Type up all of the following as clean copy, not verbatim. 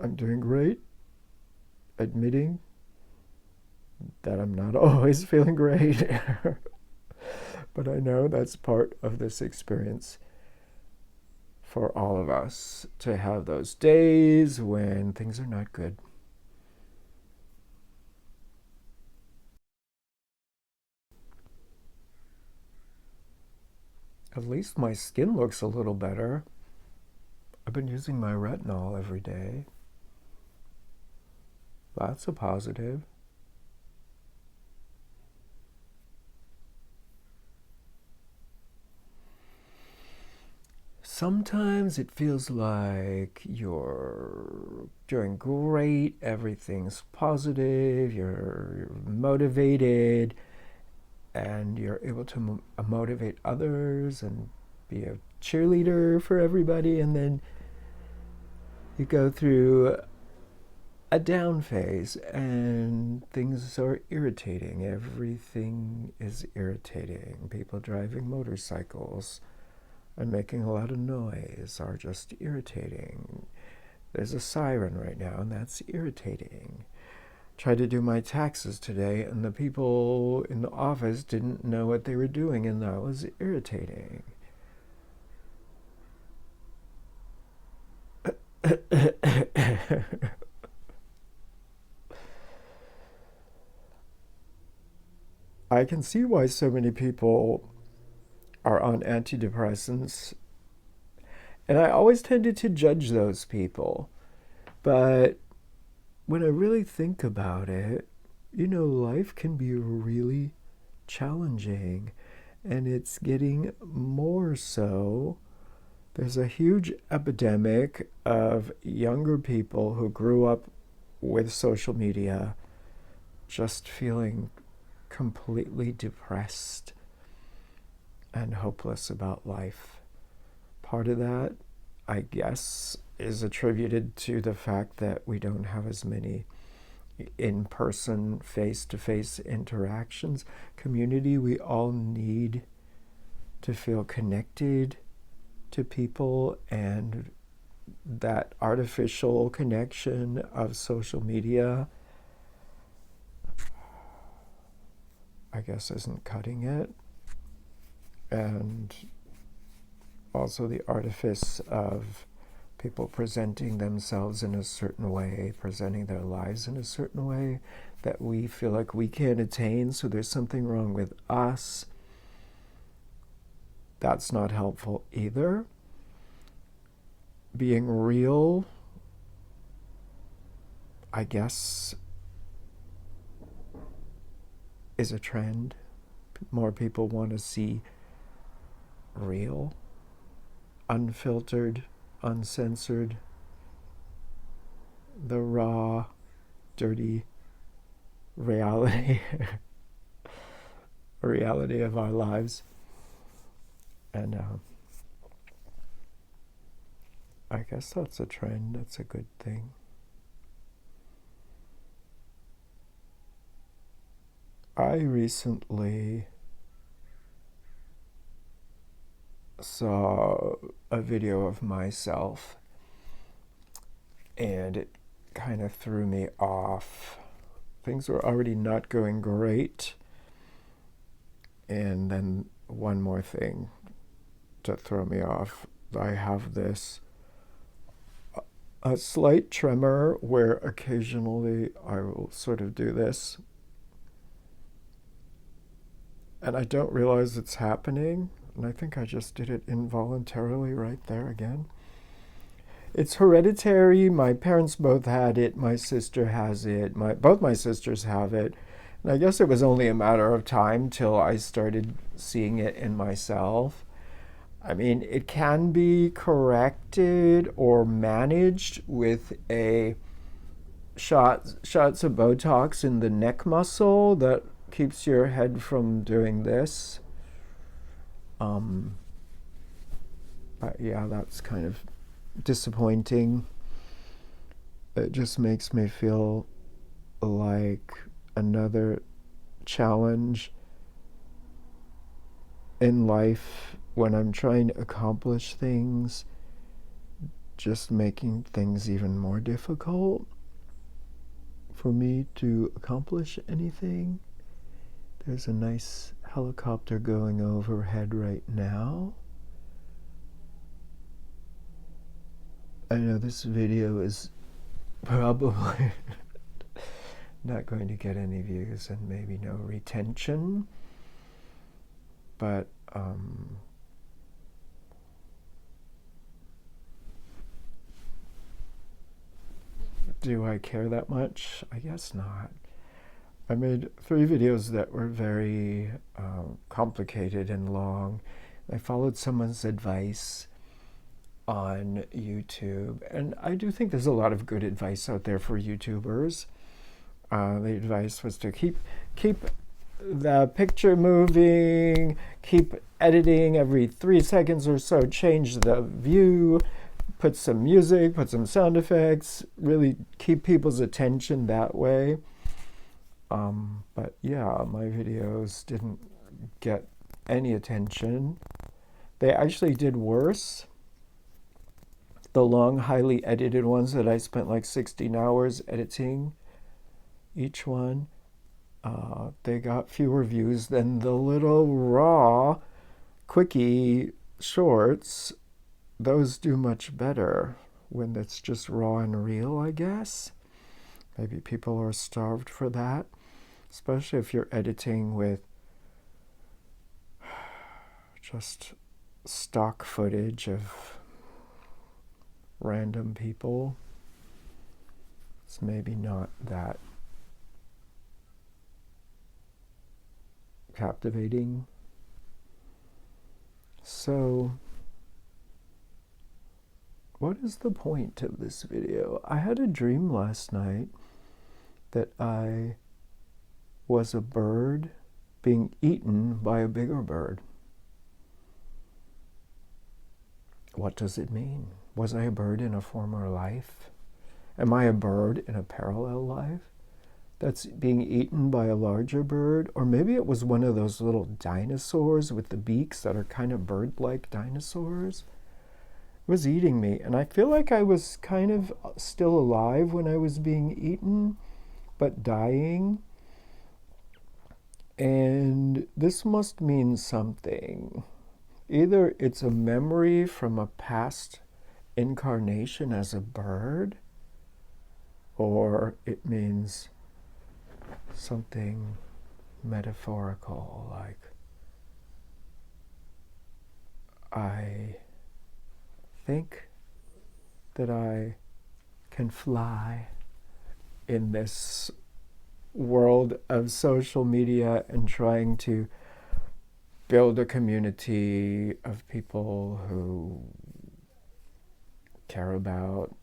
I'm doing great, admitting that I'm not always feeling great. But I know that's part of this experience for all of us, to have those days when things are not good. At least my skin looks a little better. I've been using my retinol every day. That's a positive. Sometimes it feels like you're doing great, everything's positive, you're motivated, and you're able to motivate others and be a cheerleader for everybody, and then you go through a down phase and things are irritating. Everything is irritating. People driving motorcycles and making a lot of noise are just irritating. There's a siren right now, and that's irritating. Tried to do my taxes today, and the people in the office didn't know what they were doing, and that was irritating. I can see why so many people are on antidepressants, and I always tended to judge those people. But when I really think about it, life can be really challenging, and it's getting more so. There's a huge epidemic of younger people who grew up with social media just feeling completely depressed and hopeless about life. Part of that, I guess, is attributed to the fact that we don't have as many in-person, face-to-face interactions. Community, we all need to feel connected to people, and that artificial connection of social media, I guess, isn't cutting it. And also the artifice of people presenting themselves in a certain way, presenting their lives in a certain way that we feel like we can't attain, so there's something wrong with us. That's not helpful either. Being real, I guess, is a trend. More people want to see real, unfiltered, uncensored, the raw, dirty reality reality of our lives. And I guess that's a trend. That's a good thing. I recently saw a video of myself, and it kind of threw me off. Things were already not going great, and then one more thing to throw me off. I have this a slight tremor where occasionally I will sort of do this, and I don't realize it's happening, and I think I just did it involuntarily right there again. It's hereditary. My parents both had it. My sister has it. Both my sisters have it. And I guess it was only a matter of time till I started seeing it in myself. I mean, it can be corrected or managed with a shots of Botox in the neck muscle that keeps your head from doing this. But yeah, that's kind of disappointing. It just makes me feel like another challenge in life when I'm trying to accomplish things just making things even more difficult for me to accomplish anything. There's a nice helicopter going overhead right now. I know this video is probably not going to get any views and maybe no retention, but do I care that much? I guess not. I made 3 videos that were very complicated and long. I followed someone's advice on YouTube, and I do think there's a lot of good advice out there for YouTubers. The advice was to keep the picture moving, keep editing every 3 seconds or so, change the view, put some music, put some sound effects, really keep people's attention that way. But yeah, my videos didn't get any attention. They actually did worse. The long, highly edited ones that I spent like 16 hours editing each one, they got fewer views than the little raw, quickie shorts. Those do much better when it's just raw and real, I guess. Maybe people are starved for that, especially if you're editing with just stock footage of random people. It's maybe not that captivating. So, what is the point of this video? I had a dream last night that I was a bird being eaten by a bigger bird. What does it mean? Was I a bird in a former life? Am I a bird in a parallel life that's being eaten by a larger bird? Or maybe it was one of those little dinosaurs with the beaks that are kind of bird-like dinosaurs. It was eating me, and I feel like I was kind of still alive when I was being eaten, but dying. And this must mean something. Either it's a memory from a past incarnation as a bird, or it means something metaphorical, like I think that I can fly in this world of social media and trying to build a community of people who care about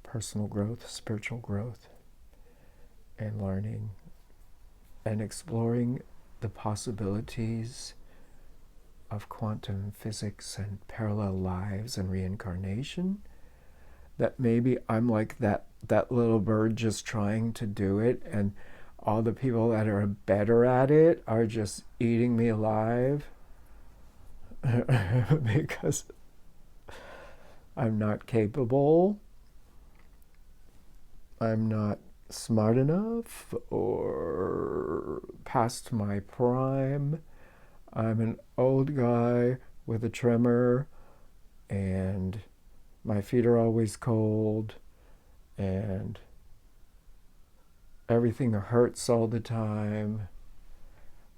personal growth, spiritual growth, and learning and exploring the possibilities of quantum physics and parallel lives and reincarnation. That maybe I'm like that little bird just trying to do it, and all the people that are better at it are just eating me alive because I'm not capable, I'm not smart enough, or past my prime. I'm an old guy with a tremor, and my feet are always cold, and everything hurts all the time.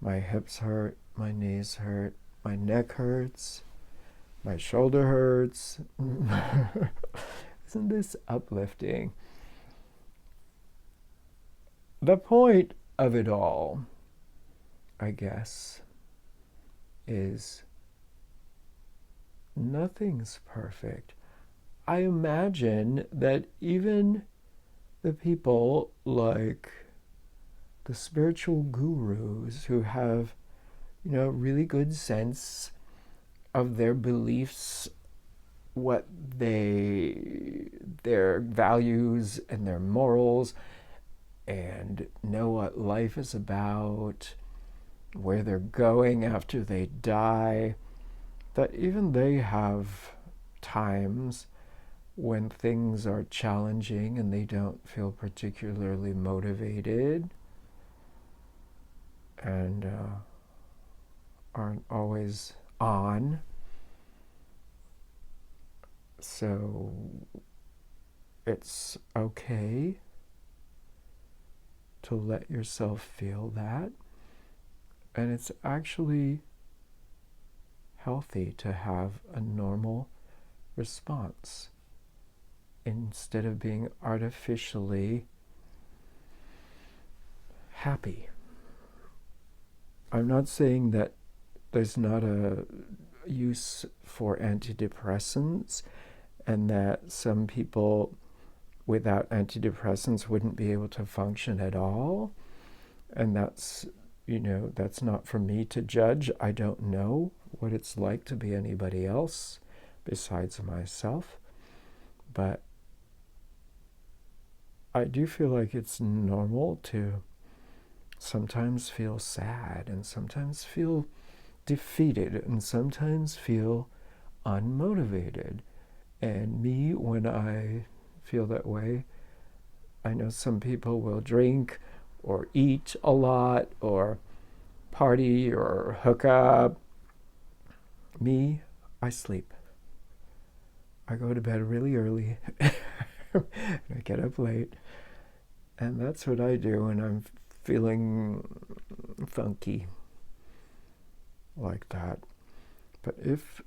My hips hurt, my knees hurt, my neck hurts, my shoulder hurts. Isn't this uplifting? The point of it all, I guess, is nothing's perfect. I imagine that even the people like the spiritual gurus who have, really good sense of their beliefs, what their values and their morals, and know what life is about, where they're going after they die, that even they have times when things are challenging and they don't feel particularly motivated and aren't always on. So it's okay to let yourself feel that. And it's actually healthy to have a normal response instead of being artificially happy. I'm not saying that there's not a use for antidepressants and that some people without antidepressants wouldn't be able to function at all. And that's, that's not for me to judge. I don't know what it's like to be anybody else besides myself. But I do feel like it's normal to sometimes feel sad and sometimes feel defeated and sometimes feel unmotivated. And me, when I feel that way, I know some people will drink or eat a lot or party or hook up. Me, I sleep. I go to bed really early. I get up late. And that's what I do when I'm feeling funky like that. But if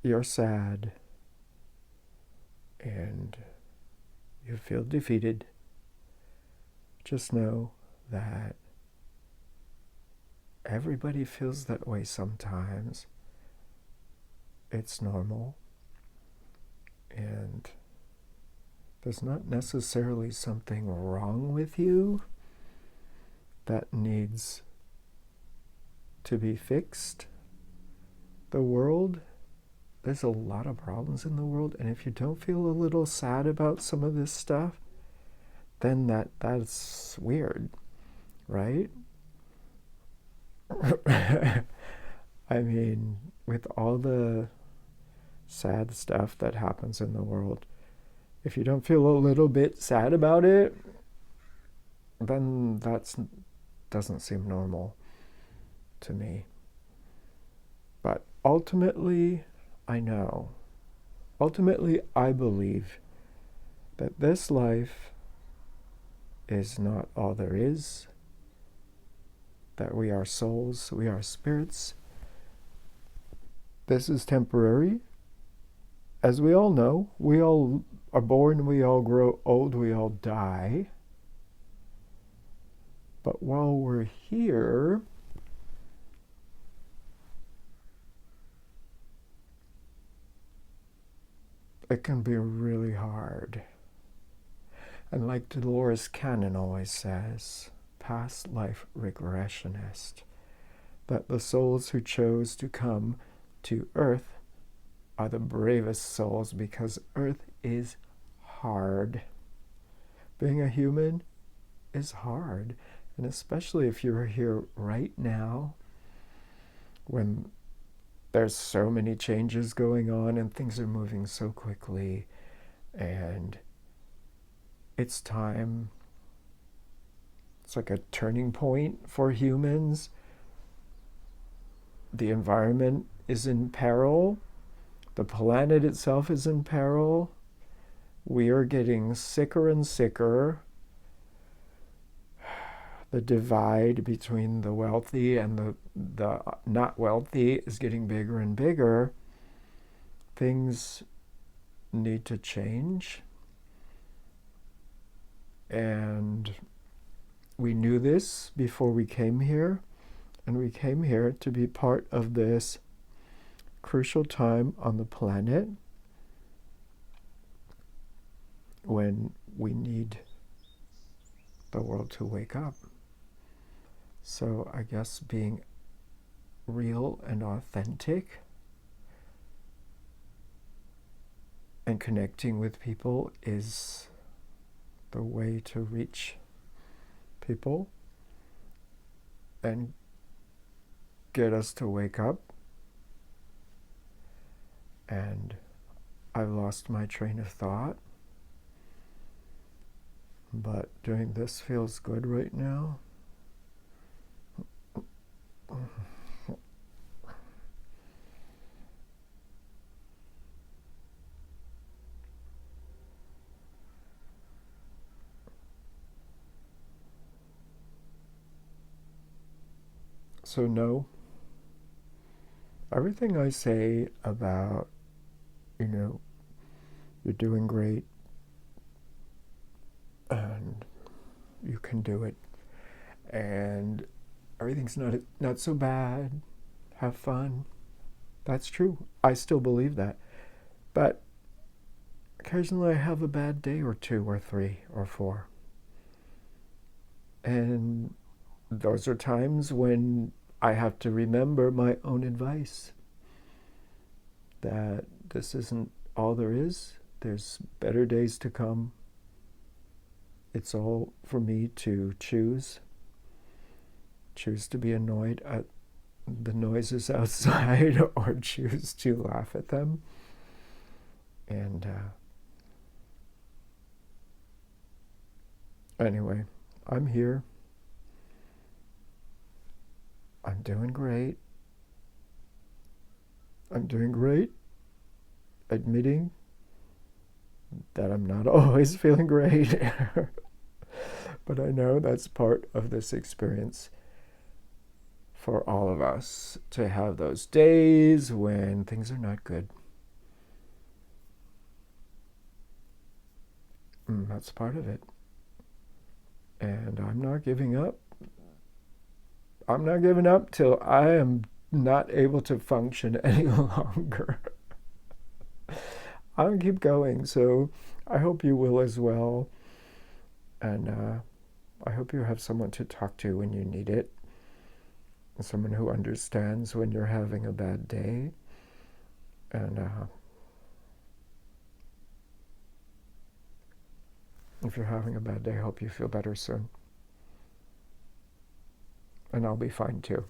you're sad and you feel defeated, just know that everybody feels that way sometimes. It's normal. And there's not necessarily something wrong with you that needs to be fixed. The world, there's a lot of problems in the world, and if you don't feel a little sad about some of this stuff, then that's weird, right? I mean, with all the sad stuff that happens in the world, if you don't feel a little bit sad about it, then that doesn't seem normal to me. But ultimately, I know. Ultimately, I believe that this life is not all there is, that we are souls, we are spirits. This is temporary. As we all know, we all are born, we all grow old, we all die. But while we're here, it can be really hard. And like Dolores Cannon always says, past life regressionist, that the souls who chose to come to Earth are the bravest souls because Earth is hard. Being a human is hard. And especially if you're here right now, when there's so many changes going on and things are moving so quickly, and it's time. It's like a turning point for humans. The environment is in peril. The planet itself is in peril. We are getting sicker and sicker. The divide between the wealthy and the not wealthy is getting bigger and bigger. Things need to change. And we knew this before we came here. And we came here to be part of this crucial time on the planet when we need the world to wake up. So I guess being real and authentic and connecting with people is the way to reach people and get us to wake up and I've lost my train of thought, but doing this feels good right now. So no, everything I say about, you know, you're doing great and you can do it and everything's not so bad, have fun. That's true. I still believe that. But occasionally I have a bad day or two or three or four. And those are times when I have to remember my own advice that this isn't all there is. There's better days to come. It's all for me to choose. Choose to be annoyed at the noises outside or choose to laugh at them. And anyway, I'm here. I'm doing great. I'm doing great. Admitting that I'm not always feeling great. But I know that's part of this experience for all of us, to have those days when things are not good. That's part of it. And I'm not giving up. I'm not giving up till I am not able to function any longer. I'll keep going, so I hope you will as well. And I hope you have someone to talk to when you need it. Someone who understands when you're having a bad day. And if you're having a bad day, I hope you feel better soon. And I'll be fine too.